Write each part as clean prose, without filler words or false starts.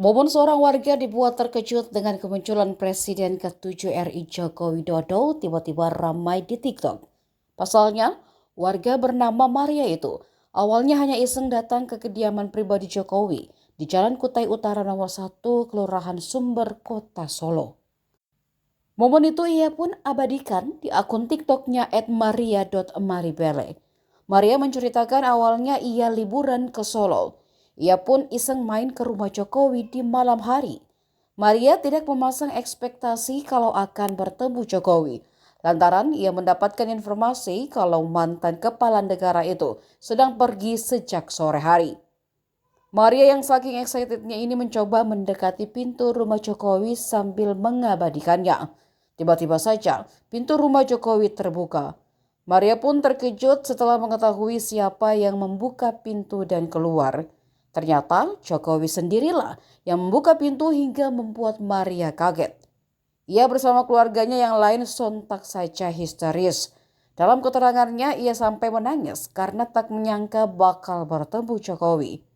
Momen seorang warga dibuat terkejut dengan kemunculan Presiden ke-7 RI Joko Widodo tiba-tiba ramai di TikTok. Pasalnya, warga bernama Maria itu awalnya hanya iseng datang ke kediaman pribadi Jokowi di Jalan Kutai Utara nomor 1, Kelurahan Sumber, Kota Solo. Momen itu ia pun abadikan di akun TikToknya @maria.maribele. Maria menceritakan awalnya ia liburan ke Solo. Ia pun iseng main ke rumah Jokowi di malam hari. Maria tidak memasang ekspektasi kalau akan bertemu Jokowi, lantaran ia mendapatkan informasi kalau mantan kepala negara itu sedang pergi sejak sore hari. Maria yang saking excitednya ini mencoba mendekati pintu rumah Jokowi sambil mengabadikannya. Tiba-tiba saja pintu rumah Jokowi terbuka. Maria pun terkejut setelah mengetahui siapa yang membuka pintu dan keluar. Ternyata Jokowi sendirilah yang membuka pintu hingga membuat Maria kaget. Ia bersama keluarganya yang lain sontak saja histeris. Dalam keterangannya ia sampai menangis karena tak menyangka bakal bertemu Jokowi.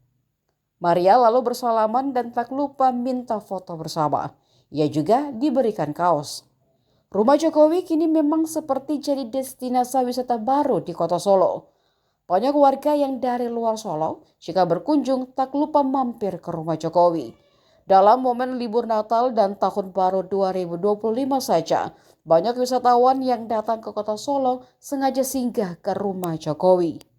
Maria lalu bersalaman dan tak lupa minta foto bersama. Ia juga diberikan kaos. Rumah Jokowi kini memang seperti jadi destinasi wisata baru di Kota Solo. Banyak warga yang dari luar Solo jika berkunjung tak lupa mampir ke rumah Jokowi. Dalam momen libur Natal dan Tahun Baru 2025 saja, banyak wisatawan yang datang ke Kota Solo sengaja singgah ke rumah Jokowi.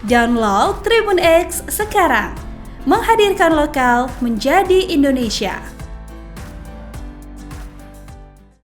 Download Tribun X sekarang, menghadirkan lokal menjadi Indonesia.